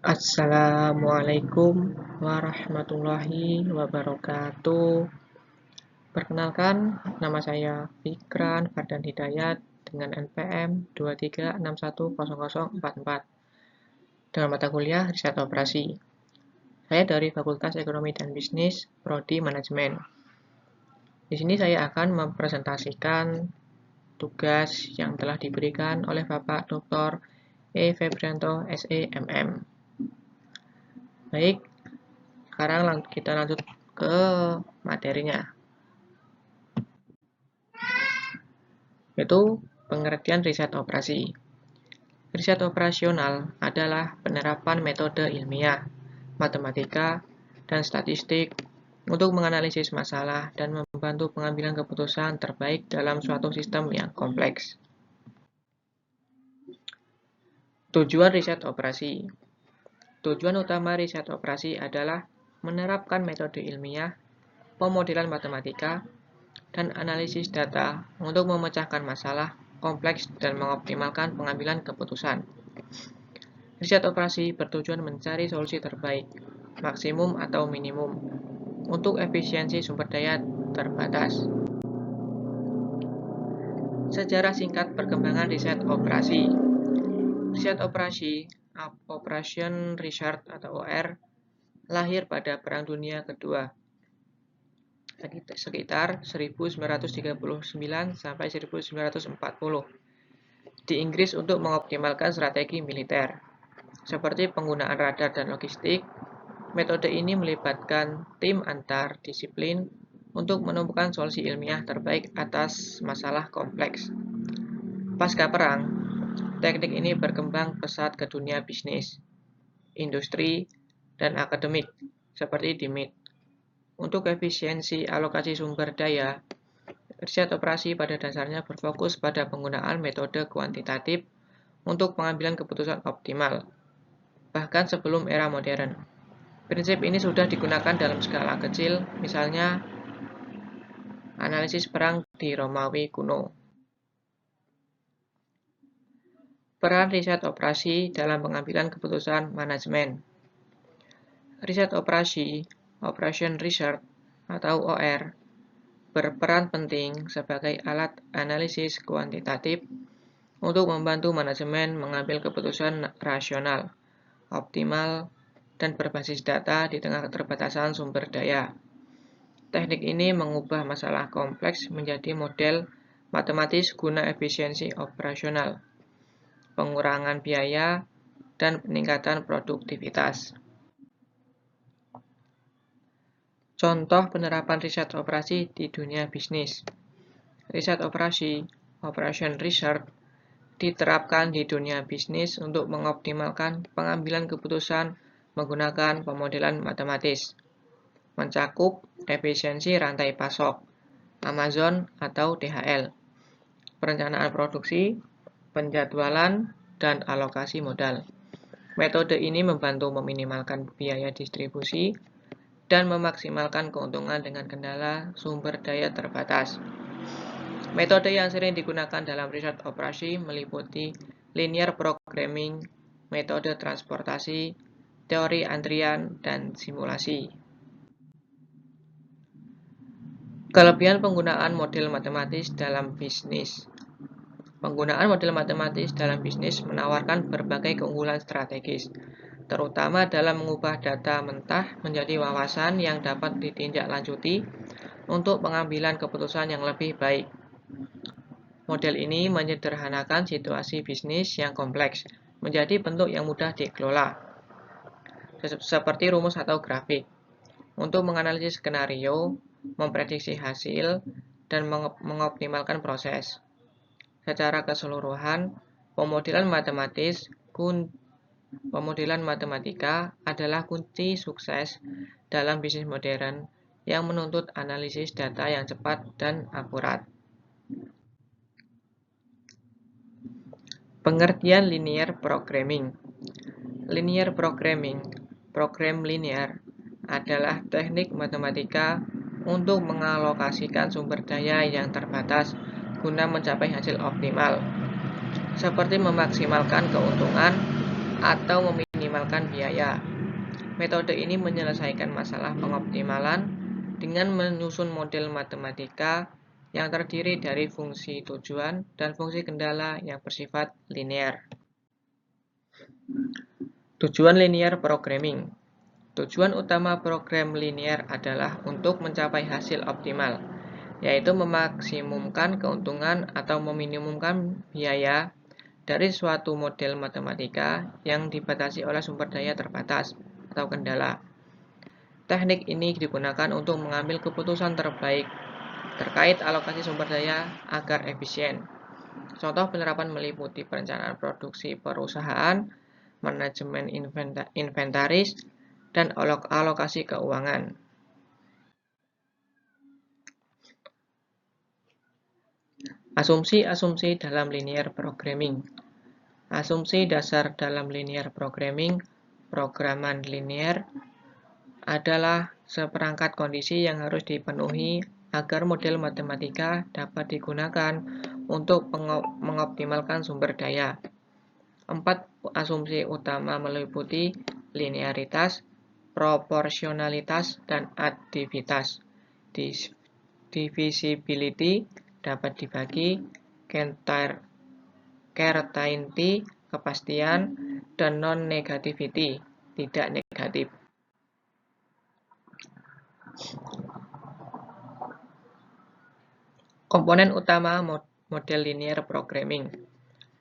Assalamualaikum warahmatullahi wabarakatuh. Perkenalkan, nama saya Fikran Fardan Hidayat dengan NPM 23610044 dengan mata kuliah Riset Operasi. Saya dari Fakultas Ekonomi dan Bisnis, Prodi Manajemen. Di sini saya akan mempresentasikan tugas yang telah diberikan oleh Bapak Dr. E. Febrianto, SE, MM. Baik, sekarang kita lanjut ke materinya, yaitu pengertian riset operasi. Riset operasional adalah penerapan metode ilmiah, matematika, dan statistik untuk menganalisis masalah dan membantu pengambilan keputusan terbaik dalam suatu sistem yang kompleks. Tujuan riset operasi. Tujuan utama riset operasi adalah menerapkan metode ilmiah, pemodelan matematika, dan analisis data untuk memecahkan masalah kompleks dan mengoptimalkan pengambilan keputusan. Riset operasi bertujuan mencari solusi terbaik, maksimum atau minimum, untuk efisiensi sumber daya terbatas. Sejarah singkat perkembangan riset operasi. Riset operasi, Operation Research atau OR, lahir pada Perang Dunia Kedua, sekitar 1939 sampai 1940 di Inggris untuk mengoptimalkan strategi militer, seperti penggunaan radar dan logistik. Metode ini melibatkan tim antar disiplin untuk menemukan solusi ilmiah terbaik atas masalah kompleks. Pasca perang, teknik ini berkembang pesat ke dunia bisnis, industri, dan akademik, seperti di MIT. Untuk efisiensi alokasi sumber daya, riset operasi pada dasarnya berfokus pada penggunaan metode kuantitatif untuk pengambilan keputusan optimal, bahkan sebelum era modern. Prinsip ini sudah digunakan dalam skala kecil, misalnya analisis perang di Romawi kuno. Peran riset operasi dalam pengambilan keputusan manajemen. Riset operasi, Operation Research atau OR, berperan penting sebagai alat analisis kuantitatif untuk membantu manajemen mengambil keputusan rasional, optimal, dan berbasis data di tengah keterbatasan sumber daya. Teknik ini mengubah masalah kompleks menjadi model matematis guna efisiensi operasional, pengurangan biaya, dan peningkatan produktivitas. Contoh penerapan riset operasi di dunia bisnis. Riset operasi, Operation Research, diterapkan di dunia bisnis untuk mengoptimalkan pengambilan keputusan menggunakan pemodelan matematis, mencakup efisiensi rantai pasok, Amazon atau DHL, perencanaan produksi, penjadwalan, dan alokasi modal. Metode ini membantu meminimalkan biaya distribusi dan memaksimalkan keuntungan dengan kendala sumber daya terbatas. Metode yang sering digunakan dalam riset operasi meliputi linear programming, metode transportasi, teori antrian, dan simulasi. Kelebihan penggunaan model matematis dalam bisnis. Penggunaan model matematis dalam bisnis menawarkan berbagai keunggulan strategis, terutama dalam mengubah data mentah menjadi wawasan yang dapat ditindaklanjuti untuk pengambilan keputusan yang lebih baik. Model ini menyederhanakan situasi bisnis yang kompleks menjadi bentuk yang mudah dikelola, seperti rumus atau grafik, untuk menganalisis skenario, memprediksi hasil, dan mengoptimalkan proses. Secara keseluruhan, pemodelan matematika adalah kunci sukses dalam bisnis modern yang menuntut analisis data yang cepat dan akurat. Pengertian linear programming. Linear programming, program linear, adalah teknik matematika untuk mengalokasikan sumber daya yang terbatas guna mencapai hasil optimal, seperti memaksimalkan keuntungan atau meminimalkan meminimalkan biaya. Metode ini menyelesaikan masalah pengoptimalan dengan menyusun model matematika yang terdiri dari fungsi tujuan dan fungsi kendala yang bersifat linear. Tujuan linear programming. Tujuan utama program linear adalah untuk mencapai hasil optimal, yaitu memaksimumkan keuntungan atau meminimumkan biaya dari suatu model matematika yang dibatasi oleh sumber daya terbatas atau kendala. Teknik ini digunakan untuk mengambil keputusan terbaik terkait alokasi sumber daya agar efisien. Contoh penerapan meliputi perencanaan produksi perusahaan, manajemen inventaris, dan alokasi keuangan. Asumsi-asumsi dalam linear programming. Asumsi dasar dalam linear programming, programan linear, adalah seperangkat kondisi yang harus dipenuhi agar model matematika dapat digunakan untuk mengoptimalkan sumber daya. 4 asumsi utama meliputi linearitas, proporsionalitas, dan adivitas. Divisibility dapat dibagi, certainty, kepastian, dan non-negativity, tidak negatif. Komponen utama model linear programming.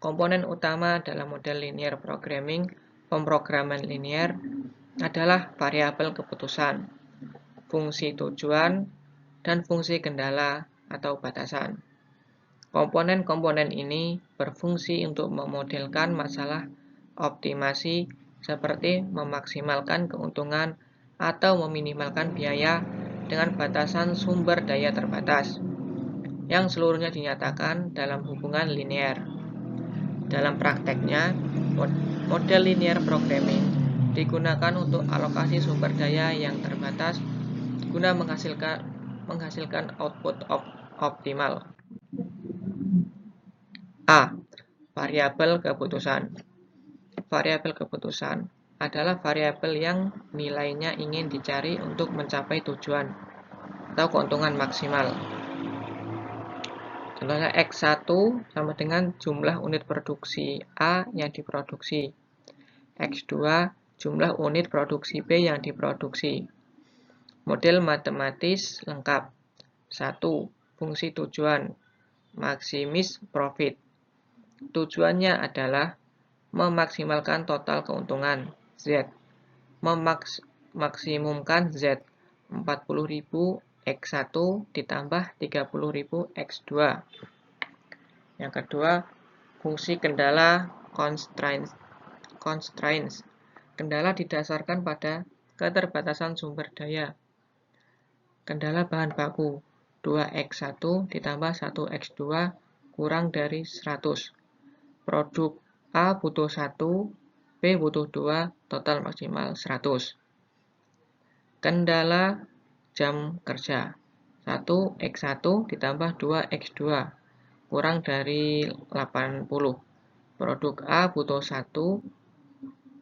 Komponen utama dalam model linear programming, pemrograman linear, adalah variabel keputusan, fungsi tujuan, dan fungsi kendala atau batasan. Komponen-komponen ini berfungsi untuk memodelkan masalah optimasi seperti memaksimalkan keuntungan atau meminimalkan biaya dengan batasan sumber daya terbatas, yang seluruhnya dinyatakan dalam hubungan linear. Dalam prakteknya, model linear programming digunakan untuk alokasi sumber daya yang terbatas guna menghasilkan output optimal. A. Variabel keputusan. Variabel keputusan adalah variabel yang nilainya ingin dicari untuk mencapai tujuan atau keuntungan maksimal. Contohnya X1 sama dengan jumlah unit produksi A yang diproduksi. X2 jumlah unit produksi B yang diproduksi. Model matematis lengkap. 1. Fungsi tujuan, maximis profit. Tujuannya adalah memaksimalkan total keuntungan Z. Memaksimumkan Z 40.000 X1 ditambah 30.000 X2. Yang kedua, fungsi kendala constraints. Kendala didasarkan pada keterbatasan sumber daya. Kendala bahan baku 2X1 ditambah 1X2 kurang dari 100. Produk A butuh 1, B butuh 2, total maksimal 100. Kendala jam kerja 1X1 ditambah 2X2 kurang dari 80. Produk A butuh 1,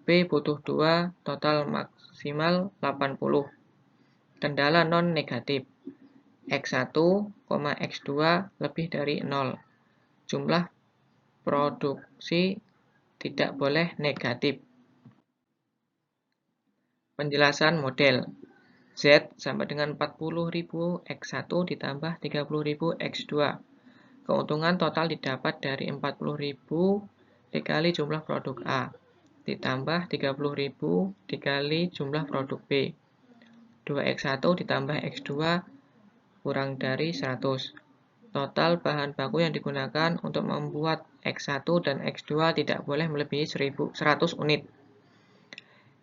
B butuh 2, total maksimal 80. Kendala non-negatif X1, X2 lebih dari 0. Jumlah produksi tidak boleh negatif. Penjelasan model. Z sama dengan 40.000 X1 ditambah 30.000 X2. Keuntungan total didapat dari 40.000 dikali jumlah produk A, ditambah 30.000 dikali jumlah produk B. 2X1 ditambah X2 kurang dari 100. Total bahan baku yang digunakan untuk membuat X1 dan X2 tidak boleh melebihi 100 unit.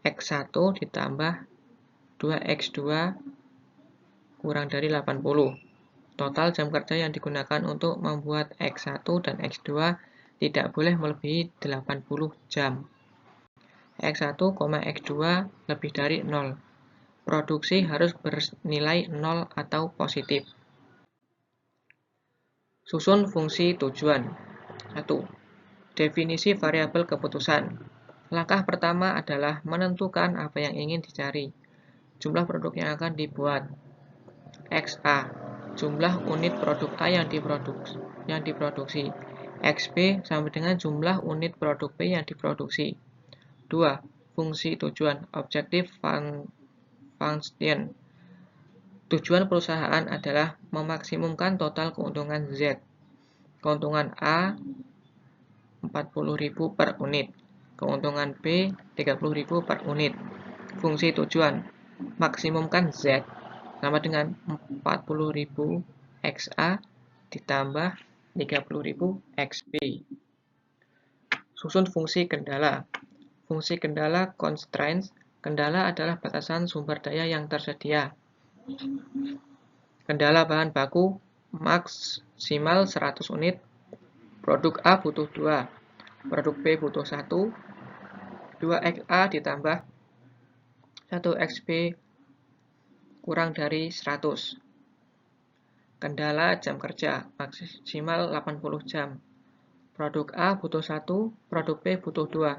X1 ditambah 2X2 kurang dari 80. Total jam kerja yang digunakan untuk membuat X1 dan X2 tidak boleh melebihi 80 jam. X1, X2 lebih dari 0. Produksi harus bernilai 0 atau positif. Susun fungsi tujuan. 1. Definisi variabel keputusan. Langkah pertama adalah menentukan apa yang ingin dicari. Jumlah produk yang akan dibuat. XA, jumlah unit produk A yang diproduksi. XB sama dengan jumlah unit produk B yang diproduksi. 2. Fungsi tujuan, objective function. Tujuan perusahaan adalah memaksimumkan total keuntungan Z. Keuntungan A 40.000 per unit. Keuntungan B 30.000 per unit. Fungsi tujuan maksimumkan Z sama dengan 40.000 XA ditambah 30.000 XB. Susun fungsi kendala. Fungsi kendala constraints. Kendala adalah batasan sumber daya yang tersedia. Kendala bahan baku maksimal 100 unit. Produk A butuh 2. Produk B butuh 1. 2XA ditambah 1XB kurang dari 100. Kendala jam kerja maksimal 80 jam. Produk A butuh 1, produk B butuh 2.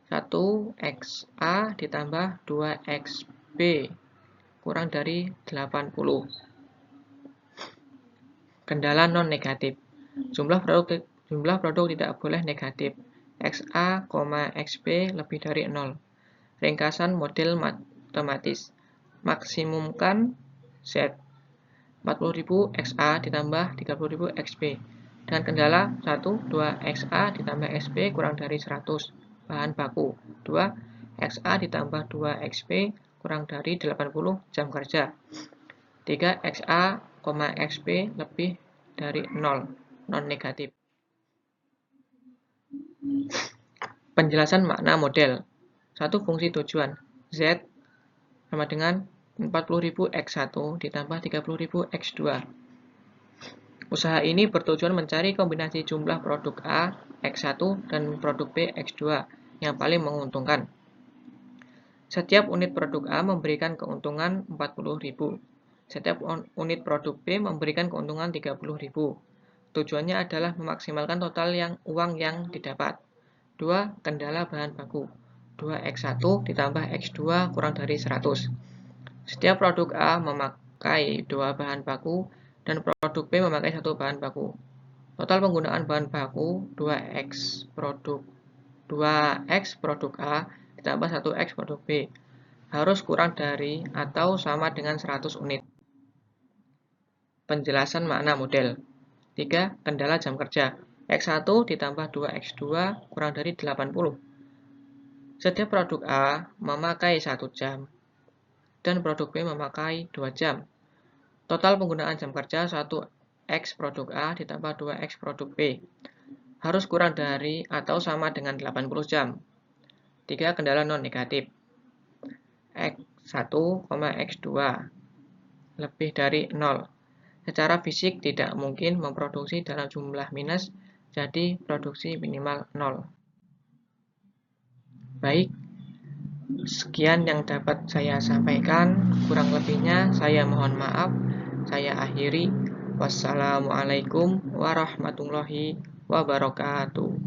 1XA ditambah 2XB kurang dari 80. Kendala non-negatif. Jumlah produk tidak boleh negatif. XA, XB lebih dari 0. Ringkasan model matematis. Maksimumkan Z. 40.000 XA ditambah 30.000 XB. Dan kendala 1, 2 XA ditambah XB kurang dari 100. Bahan baku 2 XA ditambah 2 XB kurang dari 80 jam kerja. 3 XA, XB lebih dari 0, non-negatif. Penjelasan makna model. 1. Fungsi tujuan. Z sama dengan 40.000 X1 ditambah 30.000 X2. Usaha ini bertujuan mencari kombinasi jumlah produk A, X1, dan produk B, X2 yang paling menguntungkan. Setiap unit produk A memberikan keuntungan 40.000. Setiap unit produk B memberikan keuntungan 30.000. Tujuannya adalah memaksimalkan total uang yang didapat. 2. Kendala bahan baku. 2X1 ditambah X2 kurang dari 100. Setiap produk A memakai 2 bahan baku dan produk B memakai 1 bahan baku. Total penggunaan bahan baku 2X produk A ditambah 1X produk B harus kurang dari atau sama dengan 100 unit. Penjelasan makna model. 3. Kendala jam kerja. X1 ditambah 2X2 kurang dari 80. Setiap produk A memakai 1 jam dan produk B memakai 2 jam. Total penggunaan jam kerja 1X produk A ditambah 2X produk B harus kurang dari atau sama dengan 80 jam. 3. Kendala non-negatif. X1, X2 lebih dari 0. Secara fisik tidak mungkin memproduksi dalam jumlah minus, jadi produksi minimal 0. Baik, sekian yang dapat saya sampaikan. Kurang lebihnya saya mohon maaf. Saya akhiri. Wassalamualaikum warahmatullahi wabarakatuh.